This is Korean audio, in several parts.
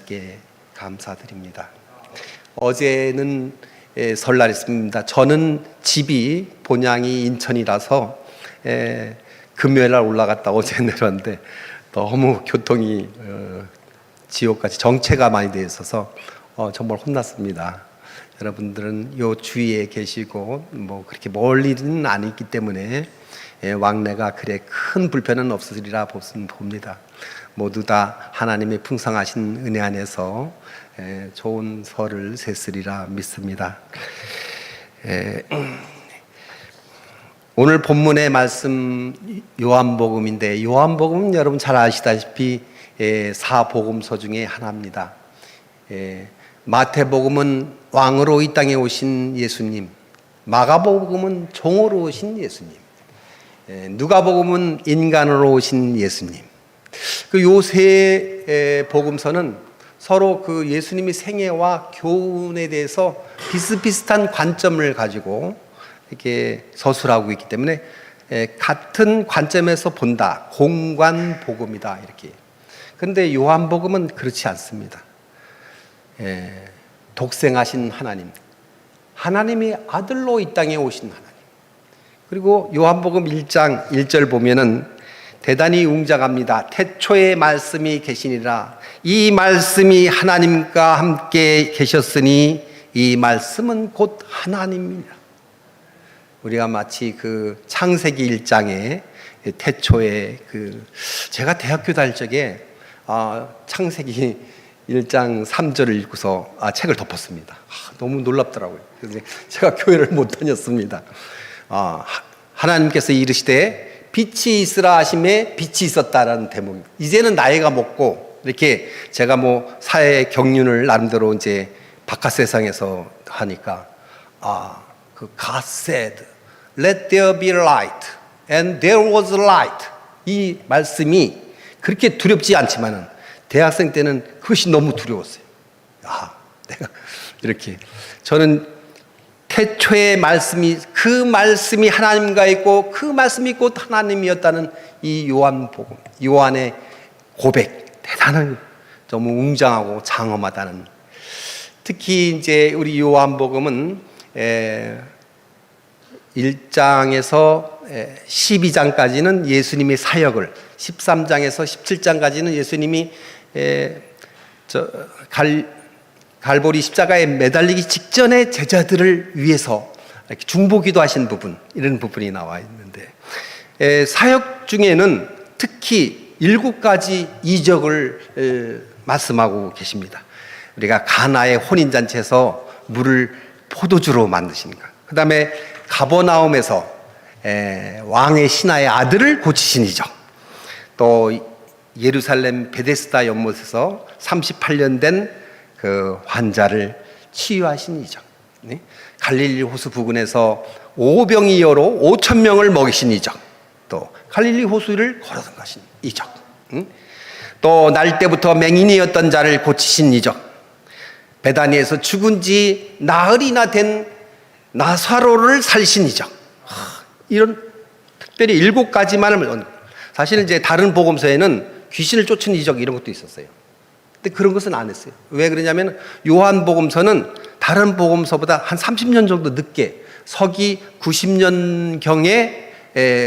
하나님께 감사드립니다. 어제는 설날이었습니다. 저는 집이 본향이 인천이라서 금요일날 올라갔다 어제 내려왔는데 너무 교통이 지옥같이 정체가 많이 되어 있어서 정말 혼났습니다. 여러분들은 요 주위에 계시고 뭐 그렇게 멀리는 아니기 때문에 왕래가 그래 큰 불편은 없으리라 봅니다. 모두 다 하나님의 풍성하신 은혜 안에서 좋은 설을 세으리라 믿습니다. 오늘 본문의 말씀 요한복음인데, 요한복음은 여러분 잘 아시다시피 사복음서 중에 하나입니다. 마태복음은 왕으로 이 땅에 오신 예수님, 마가복음은 종으로 오신 예수님, 누가복음은 인간으로 오신 예수님. 그 요 세 복음서는 서로 그 예수님의 생애와 교훈에 대해서 비슷비슷한 관점을 가지고 이렇게 서술하고 있기 때문에 같은 관점에서 본다, 공관복음이다 이렇게. 그런데 요한복음은 그렇지 않습니다. 독생하신 하나님, 하나님의 아들로 이 땅에 오신 하나님. 그리고 요한복음 1장 1절 보면은 대단히 웅장합니다. 태초에 말씀이 계시니라. 이 말씀이 하나님과 함께 계셨으니 이 말씀은 곧 하나님이라. 우리가 마치 그 창세기 1장에 태초에 제가 대학교 다닐 적에 창세기 1장 3절을 읽고서 책을 덮었습니다. 너무 놀랍더라고요. 그래서 제가 교회를 못 다녔습니다. 하나님께서 이르시되 빛이 있으라 하심에 빛이 있었다라는 대목. 이제는 나이가 먹고 이렇게 제가 뭐 사회 경륜을 나름대로 이제 바깥 세상에서 하니까 God said, let there be light, and there was light. 이 말씀이 그렇게 두렵지 않지만은 대학생 때는 그것이 너무 두려웠어요. 내가 이렇게 저는 태초의 말씀이, 그 말씀이 하나님과 있고 그 말씀이 곧 하나님이었다는 이 요한복음, 요한의 고백, 대단한, 너무 웅장하고 장엄하다는. 특히 이제 우리 요한복음은 1장에서 12장까지는 예수님의 사역을, 13장에서 17장까지는 예수님이 갈보리 십자가에 매달리기 직전에 제자들을 위해서 이렇게 중보기도 하신 부분, 이런 부분이 나와 있는데, 사역 중에는 특히 7가지 이적을 말씀하고 계십니다. 우리가 가나의 혼인잔치에서 물을 포도주로 만드신 것, 그 다음에 가버나움에서 왕의 신하의 아들을 고치신 이적, 또 예루살렘 베데스다 연못에서 38년 된 그 환자를 치유하신 이적, 갈릴리 호수 부근에서 오병이어로 5,000명을 먹이신 이적, 또 갈릴리 호수를 걸어가신 이적, 또 날 때부터 맹인이었던 자를 고치신 이적, 베다니에서 죽은 지 나흘이나 된 나사로를 살리신 이적. 이런 특별히 7가지만을, 사실 이제 다른 복음서에는 귀신을 쫓은 이적 이런 것도 있었어요. 근데 그런 것은 안 했어요. 왜 그러냐면 요한복음서는 다른 복음서보다 한 30년 정도 늦게 서기 90년경에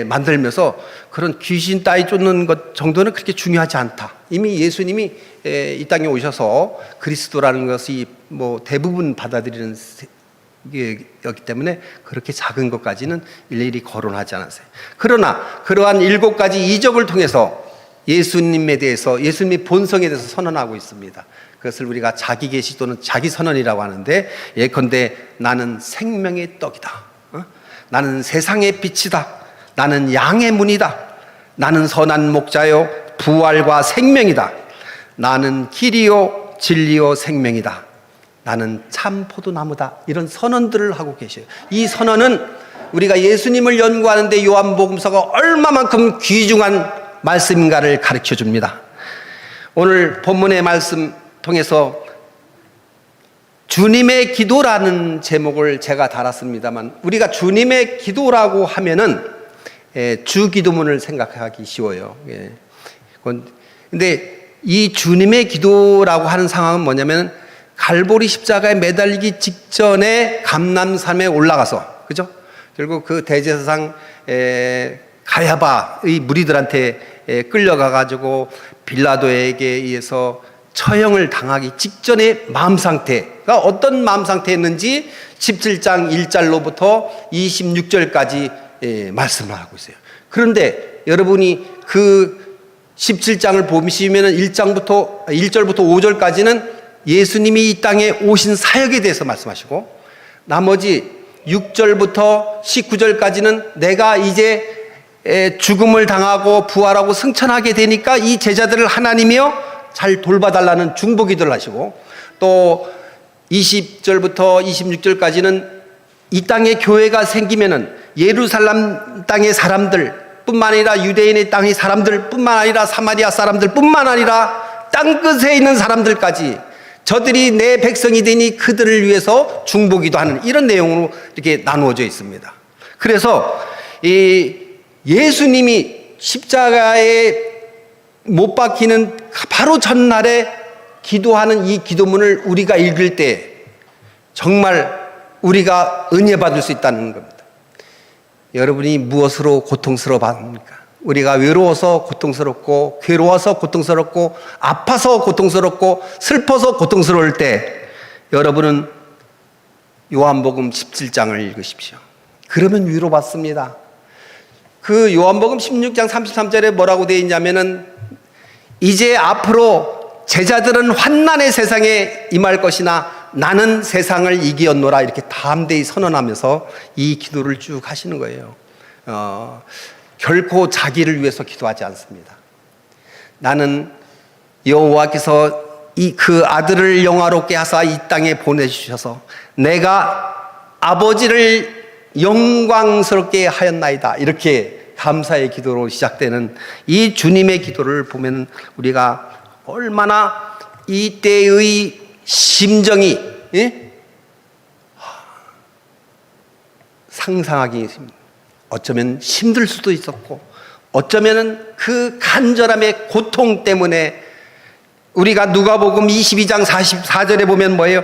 만들면서 그런 귀신 따위 쫓는 것 정도는 그렇게 중요하지 않다. 이미 예수님이 이 땅에 오셔서 그리스도라는 것이 뭐 대부분 받아들이는 였기 때문에 그렇게 작은 것까지는 일일이 거론하지 않았어요. 그러나 그러한 7가지 이적을 통해서 예수님에 대해서, 예수님의 본성에 대해서 선언하고 있습니다. 그것을 우리가 자기 계시 또는 자기 선언이라고 하는데, 예컨대 나는 생명의 떡이다, 나는 세상의 빛이다, 나는 양의 문이다, 나는 선한 목자요 부활과 생명이다, 나는 길이요 진리요 생명이다, 나는 참 포도나무다. 이런 선언들을 하고 계셔요. 이 선언은 우리가 예수님을 연구하는데 요한복음서가 얼마만큼 귀중한 말씀인가를 가르쳐 줍니다. 오늘 본문의 말씀 통해서 주님의 기도라는 제목을 제가 달았습니다만, 우리가 주님의 기도라고 하면은 주기도문을 생각하기 쉬워요. 근데 이 주님의 기도라고 하는 상황은 뭐냐면 갈보리 십자가에 매달리기 직전에 감람산에 올라가서, 그죠? 결국 그 대제사장 가야바의 무리들한테 끌려가 가지고 빌라도에게 의해서 처형을 당하기 직전의 마음 상태가 어떤 마음 상태였는지 17장 1절로부터 26절까지 말씀을 하고 있어요. 그런데 여러분이 그 17장을 보시면 1절부터 5절까지는 예수님이 이 땅에 오신 사역에 대해서 말씀하시고, 나머지 6절부터 19절까지는 내가 이제 죽음을 당하고 부활하고 승천하게 되니까 이 제자들을 하나님이여 잘 돌봐달라는 중보 기도를 하시고, 또 20절부터 26절까지는 이 땅에 교회가 생기면은 예루살렘 땅의 사람들 뿐만 아니라 유대인의 땅의 사람들 뿐만 아니라 사마리아 사람들 뿐만 아니라 땅끝에 있는 사람들까지 저들이 내 백성이 되니 그들을 위해서 중보기도 하는 이런 내용으로 이렇게 나누어져 있습니다. 그래서 이 예수님이 십자가에 못 박히는 바로 전날에 기도하는 이 기도문을 우리가 읽을 때 정말 우리가 은혜 받을 수 있다는 겁니다. 여러분이 무엇으로 고통스러워합니까? 우리가 외로워서 고통스럽고, 괴로워서 고통스럽고, 아파서 고통스럽고, 슬퍼서 고통스러울 때 여러분은 요한복음 17장을 읽으십시오. 그러면 위로받습니다. 그 요한복음 16장 33절에 뭐라고 되어 있냐면은 이제 앞으로 제자들은 환난의 세상에 임할 것이나 나는 세상을 이기었노라, 이렇게 담대히 선언하면서 이 기도를 쭉 하시는 거예요. 결코 자기를 위해서 기도하지 않습니다. 나는 여호와께서 그 아들을 영화롭게 하사 이 땅에 보내주셔서 내가 아버지를 영광스럽게 하였나이다, 이렇게 감사의 기도로 시작되는 이 주님의 기도를 보면 우리가 얼마나 이때의 심정이 상상하기 어쩌면 힘들 수도 있었고, 어쩌면 그 간절함의 고통 때문에 우리가 누가복음 22장 44절에 보면 뭐예요?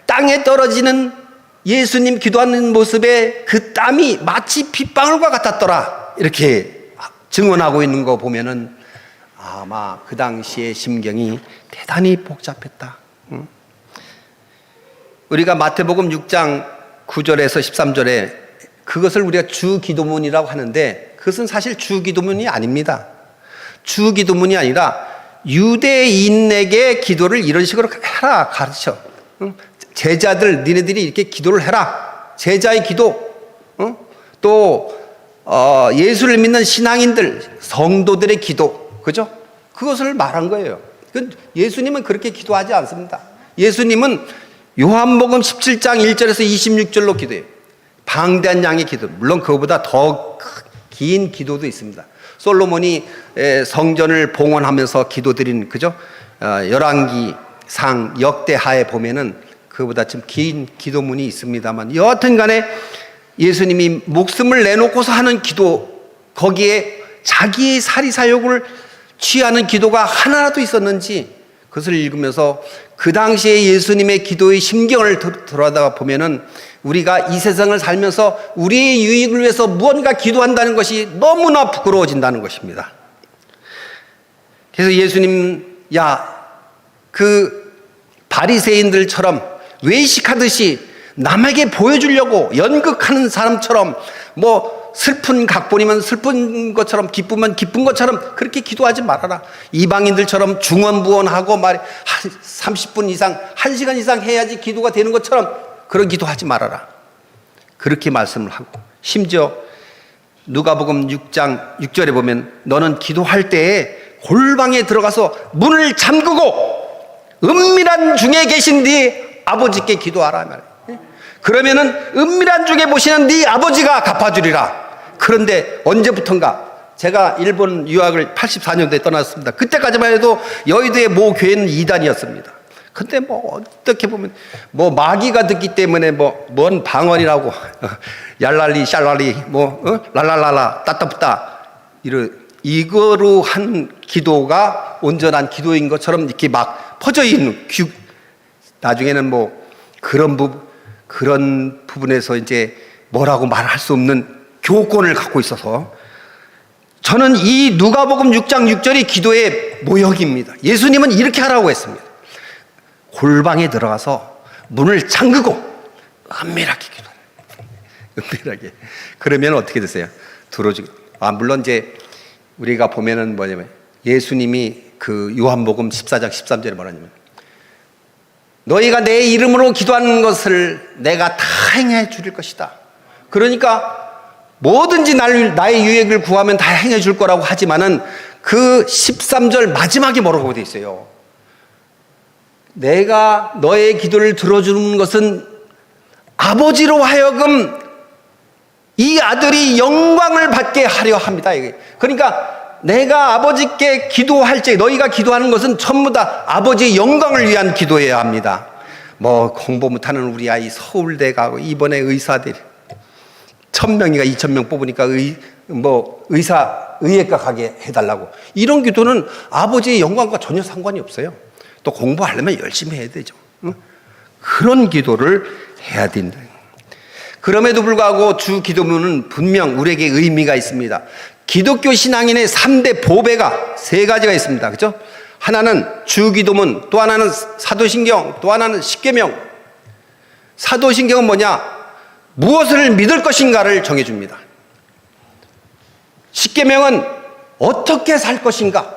땅에 떨어지는 예수님 기도하는 모습에 그 땀이 마치 빗방울과 같았더라, 이렇게 증언하고 있는 거 보면은 아마 그 당시의 심경이 대단히 복잡했다. 우리가 마태복음 6장 9절에서 13절에 그것을 우리가 주기도문이라고 하는데, 그것은 사실 주기도문이 아닙니다. 주기도문이 아니라 유대인에게 기도를 이런 식으로 해라 가르쳐. 제자들 니네들이 이렇게 기도를 해라. 제자의 기도. 또 예수를 믿는 신앙인들 성도들의 기도, 그죠? 그것을 말한 거예요. 예수님은 그렇게 기도하지 않습니다. 예수님은 요한복음 17장 1절에서 26절로 기도해요. 방대한 양의 기도, 물론 그거보다 더 긴 기도도 있습니다. 솔로몬이 성전을 봉헌하면서 기도드린, 그죠? 열왕기상 역대하에 보면은 그거보다 좀 긴 기도문이 있습니다만, 여하튼 간에 예수님이 목숨을 내놓고서 하는 기도, 거기에 자기의 사리사욕을 취하는 기도가 하나라도 있었는지, 그것을 읽으면서 그 당시에 예수님의 기도의 심경을 들여다 보면은 우리가 이 세상을 살면서 우리의 유익을 위해서 무언가 기도한다는 것이 너무나 부끄러워진다는 것입니다. 그래서 예수님, 그 바리새인들처럼 외식하듯이 남에게 보여주려고 연극하는 사람처럼, 뭐 슬픈 각본이면 슬픈 것처럼, 기쁘면 기쁜 것처럼 그렇게 기도하지 말아라. 이방인들처럼 중언부언하고 30분 이상, 1시간 이상 해야지 기도가 되는 것처럼 그런 기도하지 말아라, 그렇게 말씀을 하고, 심지어 누가복음 6장 6절에 보면 너는 기도할 때에 골방에 들어가서 문을 잠그고 은밀한 중에 계신 네 아버지께 기도하라 말이에요. 그러면은 은밀한 중에 보시는 네 아버지가 갚아주리라. 그런데 언제부턴가, 제가 일본 유학을 84년도에 떠났습니다. 그때까지만 해도 여의도의 모 교회는 이단이었습니다. 근데 뭐 어떻게 보면 뭐 마귀가 듣기 때문에 뭔 방언이라고 얄랄리 샬랄리 랄랄랄라 따따붙다 이거로 한 기도가 온전한 기도인 것처럼 이렇게 막 퍼져 있는, 나중에는 뭐 그런 부분에서 이제 뭐라고 말할 수 없는 교권을 갖고 있어서, 저는 이 누가복음 6장 6절이 기도의 모형입니다. 예수님은 이렇게 하라고 했습니다. 골방에 들어가서 문을 잠그고 은밀하게 기도하라. 은밀하게. 그러면 어떻게 되세요? 들어주고. 물론 이제 우리가 보면은 뭐냐면, 예수님이 그 요한복음 14장 13절에 뭐라냐면, 너희가 내 이름으로 기도하는 것을 내가 다 행해 줄 것이다. 그러니까 뭐든지 나의 유익을 구하면 다 행해 줄 거라고 하지만은 그 13절 마지막에 뭐라고 되어 있어요? 내가 너의 기도를 들어주는 것은 아버지로 하여금 이 아들이 영광을 받게 하려 합니다. 그러니까 내가 아버지께 기도할 때, 너희가 기도하는 것은 전부 다 아버지의 영광을 위한 기도해야 합니다. 뭐 공부 못하는 우리 아이 서울대 가고 이번에 의사들 1000명인가 2000명 뽑으니까 의예과 가게 해달라고, 이런 기도는 아버지의 영광과 전혀 상관이 없어요. 또 공부하려면 열심히 해야 되죠. 그런 기도를 해야 된다. 그럼에도 불구하고 주 기도문은 분명 우리에게 의미가 있습니다. 기독교 신앙인의 3대 보배가 3가지가 있습니다. 그렇죠? 하나는 주 기도문, 또 하나는 사도신경, 또 하나는 십계명. 사도신경은 뭐냐? 무엇을 믿을 것인가를 정해줍니다. 십계명은 어떻게 살 것인가?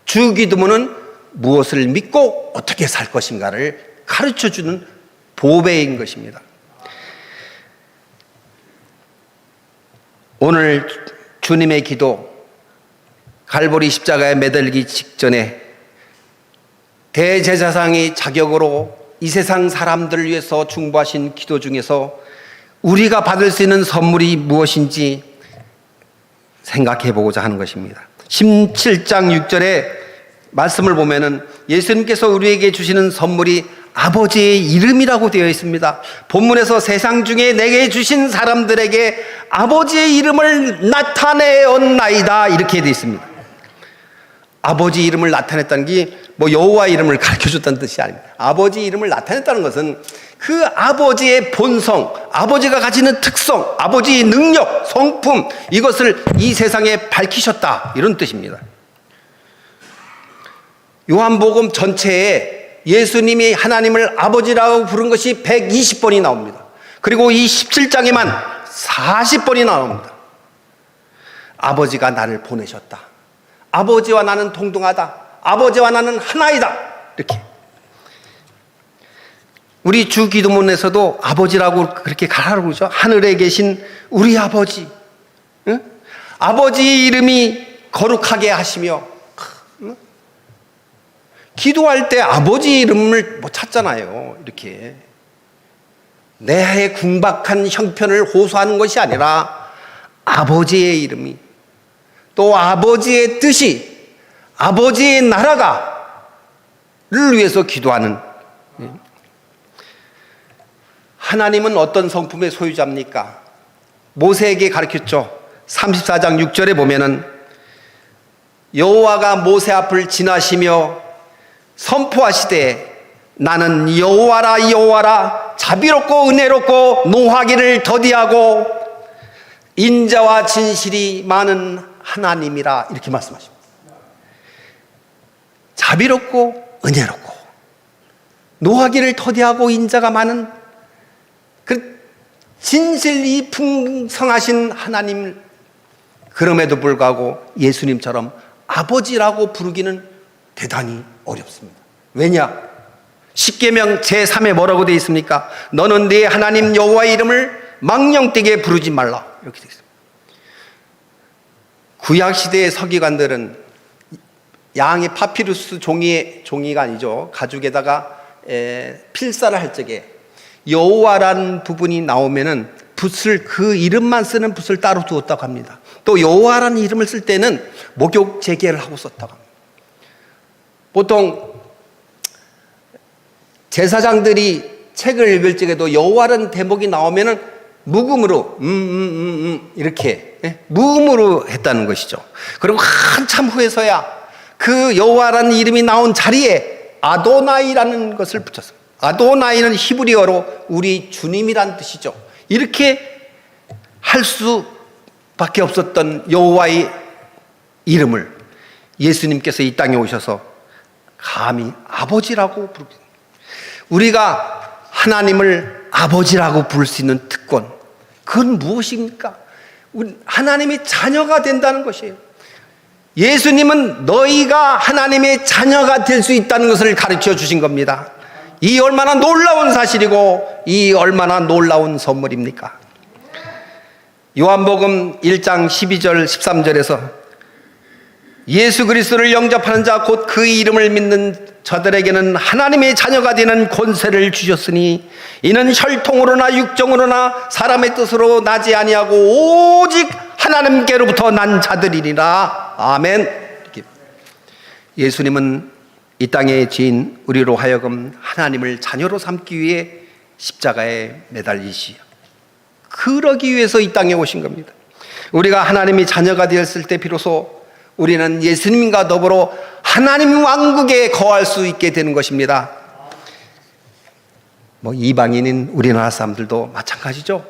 주 기도문은 무엇을 믿고 어떻게 살 것인가를 가르쳐주는 보배인 것입니다. 오늘 주님의 기도, 갈보리 십자가에 매달리기 직전에 대제사장의 자격으로 이 세상 사람들을 위해서 중보하신 기도 중에서 우리가 받을 수 있는 선물이 무엇인지 생각해 보고자 하는 것입니다. 17장 6절에 말씀을 보면은 예수님께서 우리에게 주시는 선물이 아버지의 이름이라고 되어 있습니다. 본문에서 세상 중에 내게 주신 사람들에게 아버지의 이름을 나타내었나이다, 이렇게 되어 있습니다. 아버지 이름을 나타냈다는 게 뭐 여호와 이름을 가르쳐줬다는 뜻이 아닙니다. 아버지 이름을 나타냈다는 것은 그 아버지의 본성, 아버지가 가지는 특성, 아버지의 능력, 성품, 이것을 이 세상에 밝히셨다, 이런 뜻입니다. 요한복음 전체에 예수님이 하나님을 아버지라고 부른 것이 120번이 나옵니다. 그리고 이 17장에만 40번이 나옵니다. 아버지가 나를 보내셨다. 아버지와 나는 동등하다. 아버지와 나는 하나이다. 이렇게. 우리 주 기도문에서도 아버지라고 그렇게 가라고 그러죠. 하늘에 계신 우리 아버지. 응? 아버지의 이름이 거룩하게 하시며. 응? 기도할 때 아버지 이름을 못 찾잖아요. 이렇게. 내 궁박한 형편을 호소하는 것이 아니라 아버지의 이름이, 또 아버지의 뜻이, 아버지의 나라를 위해서 기도하는. 하나님은 어떤 성품의 소유자입니까? 모세에게 가르쳤죠. 34장 6절에 보면은 여호와가 모세 앞을 지나시며 선포하시되 나는 여호와라 여호와라, 자비롭고 은혜롭고 노하기를 더디하고 인자와 진실이 많은 하나님이라, 이렇게 말씀하십니다. 자비롭고 은혜롭고 노하기를 더디하고 인자가 많은 그 진실이 풍성하신 하나님, 그럼에도 불구하고 예수님처럼 아버지라고 부르기는 대단히 어렵습니다. 왜냐? 십계명 제3에 뭐라고 되어 있습니까? 너는 네 하나님 여호와의 이름을 망령되게 부르지 말라, 이렇게 되어 있습니다. 구약시대의 서기관들은 양의 파피루스 종이가 아니죠. 가죽에다가 필사를 할 적에 여호와라는 부분이 나오면은 붓을, 그 이름만 쓰는 붓을 따로 두었다고 합니다. 또 여호와라는 이름을 쓸 때는 목욕 재개를 하고 썼다고 합니다. 보통 제사장들이 책을 읽을 적에도 여호와라는 대목이 나오면은 묵음으로 이렇게 무음으로 했다는 것이죠. 그리고 한참 후에서야 그 여호와라는 이름이 나온 자리에 아도나이라는 것을 붙였습니다. 아도나이는 히브리어로 우리 주님이란 뜻이죠. 이렇게 할 수밖에 없었던 여호와의 이름을 예수님께서 이 땅에 오셔서 감히 아버지라고 부르고, 우리가 하나님을 아버지라고 부를 수 있는 특권, 그건 무엇입니까? 하나님의 자녀가 된다는 것이에요. 예수님은 너희가 하나님의 자녀가 될 수 있다는 것을 가르쳐 주신 겁니다. 이 얼마나 놀라운 사실이고 이 얼마나 놀라운 선물입니까? 요한복음 1장 12절 13절에서 예수 그리스도를 영접하는 자 곧 그 이름을 믿는 저들에게는 하나님의 자녀가 되는 권세를 주셨으니 이는 혈통으로나 육정으로나 사람의 뜻으로 나지 아니하고 오직 하나님께로부터 난 자들이니라. 아멘. 예수님은 이 땅의 죄인 우리로 하여금 하나님을 자녀로 삼기 위해 십자가에 매달리시오. 그러기 위해서 이 땅에 오신 겁니다. 우리가 하나님의 자녀가 되었을 때 비로소 우리는 예수님과 더불어 하나님 왕국에 거할 수 있게 되는 것입니다. 이방인인 우리나라 사람들도 마찬가지죠.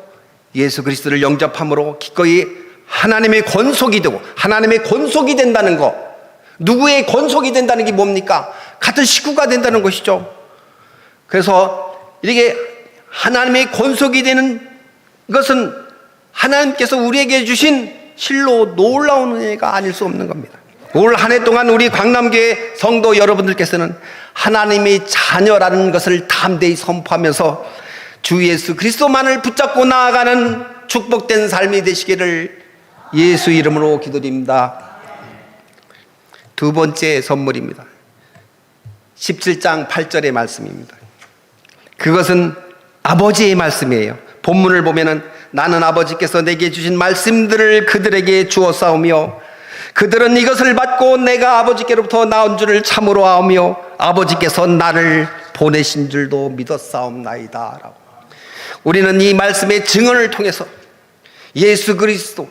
예수 그리스도를 영접함으로 기꺼이 하나님의 권속이 되고, 하나님의 권속이 된다는 것, 누구의 권속이 된다는 게 뭡니까? 같은 식구가 된다는 것이죠. 그래서 이렇게 하나님의 권속이 되는 것은 하나님께서 우리에게 주신 실로 놀라운 은혜가 아닐 수 없는 겁니다. 올 한 해 동안 우리 광남교회 성도 여러분들께서는 하나님의 자녀라는 것을 담대히 선포하면서 주 예수 그리스도만을 붙잡고 나아가는 축복된 삶이 되시기를 예수 이름으로 기도드립니다. 두 번째 선물입니다. 17장 8절의 말씀입니다. 그것은 아버지의 말씀이에요. 본문을 보면은 나는 아버지께서 내게 주신 말씀들을 그들에게 주었사오며 그들은 이것을 받고 내가 아버지께로부터 나온 줄을 참으로 아오며 아버지께서 나를 보내신 줄도 믿었사옵나이다. 라고. 우리는 이 말씀의 증언을 통해서 예수 그리스도,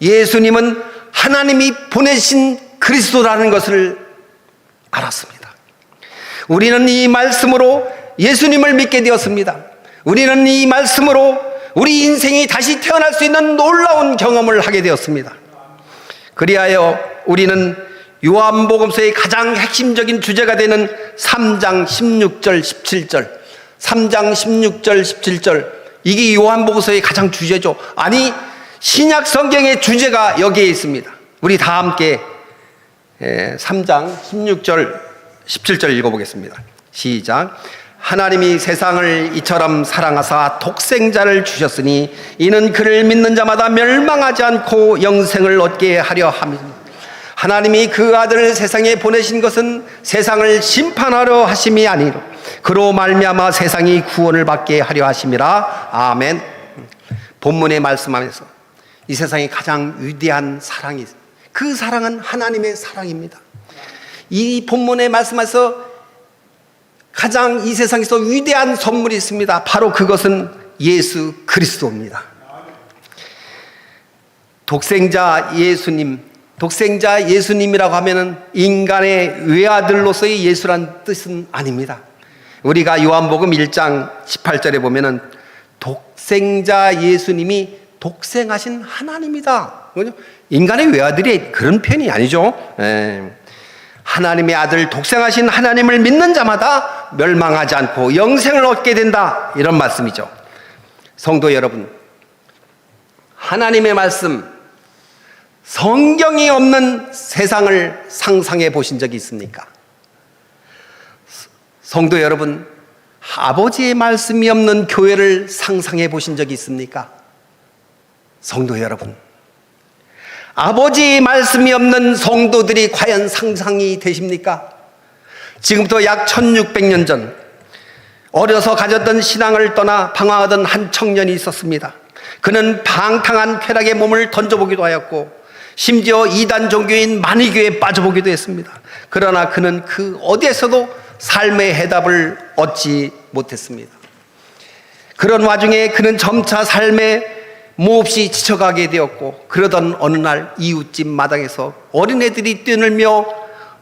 예수님은 하나님이 보내신 그리스도라는 것을 알았습니다. 우리는 이 말씀으로 예수님을 믿게 되었습니다. 우리는 이 말씀으로 우리 인생이 다시 태어날 수 있는 놀라운 경험을 하게 되었습니다. 그리하여 우리는 요한복음서의 가장 핵심적인 주제가 되는 3장 16절 17절 3장 16절 17절, 이게 요한복음서의 가장 주제죠. 아니, 신약 성경의 주제가 여기에 있습니다. 우리 다 함께 3장 16절 17절 읽어보겠습니다. 시작. 하나님이 세상을 이처럼 사랑하사 독생자를 주셨으니 이는 그를 믿는 자마다 멸망하지 않고 영생을 얻게 하려 함이니 하나님이 그 아들을 세상에 보내신 것은 세상을 심판하려 하심이 아니로 그로 말미암아 세상이 구원을 받게 하려 하심이라. 아멘. 본문의 말씀하면서 이 세상에 가장 위대한 사랑이 있습니다. 그 사랑은 하나님의 사랑입니다. 이 본문의 말씀에서 가장 이 세상에서 위대한 선물이 있습니다. 바로 그것은 예수 그리스도입니다. 독생자 예수님, 독생자 예수님이라고 하면은 인간의 외아들로서의 예수란 뜻은 아닙니다. 우리가 요한복음 1장 18절에 보면은 독생자 예수님이 독생하신 하나님이다. 인간의 외아들이 그런 표현이 아니죠. 하나님의 아들 독생하신 하나님을 믿는 자마다 멸망하지 않고 영생을 얻게 된다, 이런 말씀이죠. 성도 여러분, 하나님의 말씀, 성경이 없는 세상을 상상해 보신 적이 있습니까? 성도 여러분, 아버지의 말씀이 없는 교회를 상상해 보신 적이 있습니까? 성도 여러분, 아버지의 말씀이 없는 성도들이 과연 상상이 되십니까? 지금부터 약 1600년 전 어려서 가졌던 신앙을 떠나 방황하던 한 청년이 있었습니다. 그는 방탕한 쾌락에 몸을 던져보기도 하였고 심지어 이단 종교인 만이교에 빠져보기도 했습니다. 그러나 그는 그 어디에서도 삶의 해답을 얻지 못했습니다. 그런 와중에 그는 점차 삶의 몹시 지쳐가게 되었고, 그러던 어느 날 이웃집 마당에서 어린애들이 뛰놀며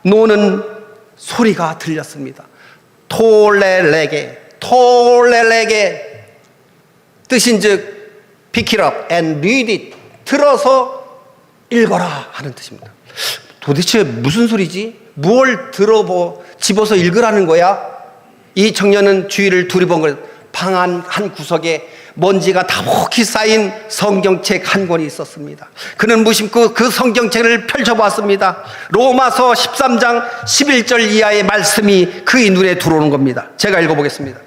노는 소리가 들렸습니다. 톨레레게, 톨레레게, 뜻인즉 pick it up and read it, 들어서 읽어라 하는 뜻입니다. 도대체 무슨 소리지? 뭘 집어서 읽으라는 거야? 이 청년은 주위를 두리번 방 한 구석에 먼지가 다복히 쌓인 성경책 한 권이 있었습니다. 그는 무심코 그 성경책을 펼쳐보았습니다. 로마서 13장 11절 이하의 말씀이 그의 눈에 들어오는 겁니다. 제가 읽어보겠습니다.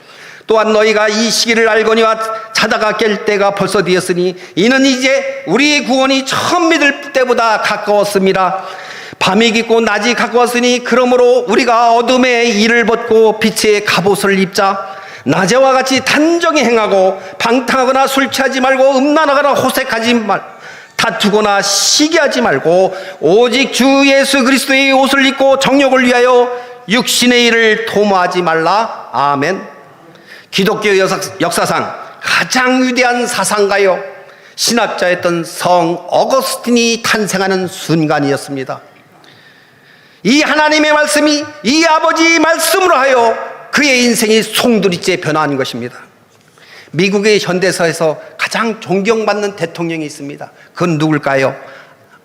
또한 너희가 이 시기를 알거니와 자다가 깰 때가 벌써 되었으니 이는 이제 우리의 구원이 처음 믿을 때보다 가까웠습니다. 밤이 깊고 낮이 가까웠으니 그러므로 우리가 어둠의 일을 벗고 빛의 갑옷을 입자. 낮에와 같이 단정히 행하고 방탕하거나 술 취하지 말고 음란하거나 호색하지 말고 다투거나 시기하지 말고 오직 주 예수 그리스도의 옷을 입고 정욕을 위하여 육신의 일을 도모하지 말라. 아멘. 기독교 역사상 가장 위대한 사상가요 신학자였던 성 어거스틴이 탄생하는 순간이었습니다. 이 하나님의 말씀이 이 아버지의 말씀으로 하여 그의 인생이 송두리째 변화한 것입니다. 미국의 현대사에서 가장 존경받는 대통령이 있습니다. 그건 누굴까요?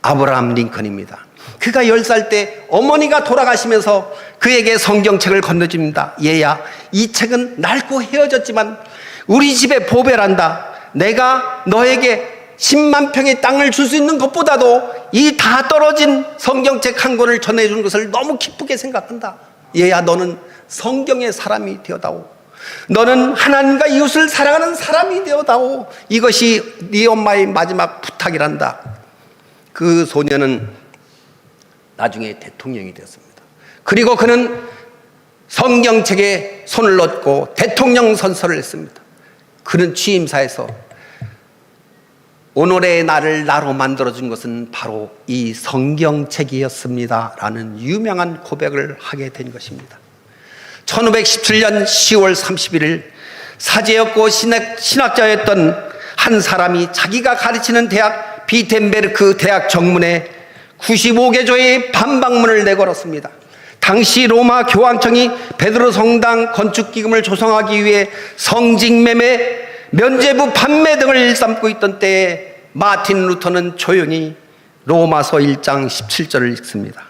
아브라함 링컨입니다. 그가 10살 때 어머니가 돌아가시면서 그에게 성경책을 건네줍니다. 얘야, 이 책은 낡고 헤어졌지만 우리 집에 보배란다. 내가 너에게 10만 평의 땅을 줄 수 있는 것보다도 이 다 떨어진 성경책 한 권을 전해주는 것을 너무 기쁘게 생각한다. 얘야, 너는 성경의 사람이 되어다오. 너는 하나님과 이웃을 사랑하는 사람이 되어다오. 이것이 네 엄마의 마지막 부탁이란다. 그 소녀는 나중에 대통령이 되었습니다. 그리고 그는 성경책에 손을 얹고 대통령 선서를 했습니다. 그는 취임사에서 오늘의 나를 나로 만들어준 것은 바로 이 성경책이었습니다 라는 유명한 고백을 하게 된 것입니다. 1517년 10월 31일 사제였고 신학자였던 한 사람이 자기가 가르치는 대학 비텐베르크 대학 정문에 95개조의 반박문을 내걸었습니다. 당시 로마 교황청이 베드로 성당 건축 기금을 조성하기 위해 성직매매, 면죄부 판매 등을 일삼고 있던 때에 마틴 루터는 조용히 로마서 1장 17절을 읽습니다.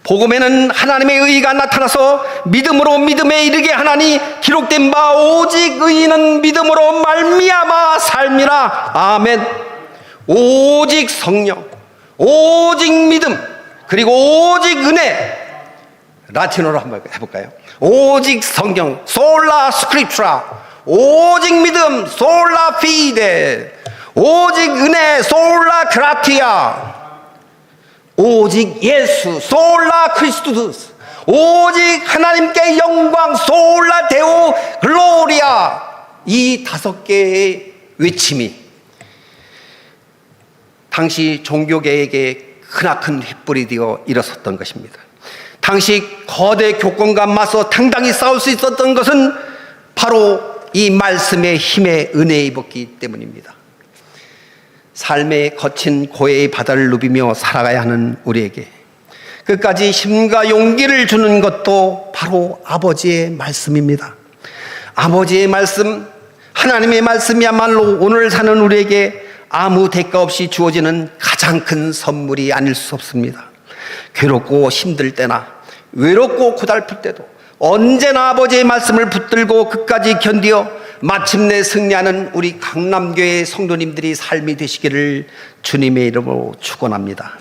복음에는 하나님의 의가 나타나서 믿음으로 믿음에 이르게 하나니 기록된 바 오직 의인은 믿음으로 말미암아 삶이라. 아멘. 오직 성령, 오직 믿음, 그리고 오직 은혜. 라틴어로 한번 해볼까요? 오직 성경, 솔라 스크립트라. 오직 믿음, 솔라 피데. 오직 은혜, 솔라 그라티아. 오직 예수, 솔라 크리스투스. 오직 하나님께 영광, 솔라 데오 글로리아. 이 5개의 외침이 당시 종교계에게 크나큰 횃불이 되어 일어섰던 것입니다. 당시 거대 교권과 맞서 당당히 싸울 수 있었던 것은 바로 이 말씀의 힘에 은혜 입었기 때문입니다. 삶의 거친 고해의 바다를 누비며 살아가야 하는 우리에게 끝까지 힘과 용기를 주는 것도 바로 아버지의 말씀입니다. 아버지의 말씀, 하나님의 말씀이야말로 오늘 사는 우리에게 아무 대가 없이 주어지는 가장 큰 선물이 아닐 수 없습니다. 괴롭고 힘들 때나 외롭고 고달플 때도 언제나 아버지의 말씀을 붙들고 끝까지 견디어 마침내 승리하는 우리 강남교회 성도님들이 삶이 되시기를 주님의 이름으로 축원합니다.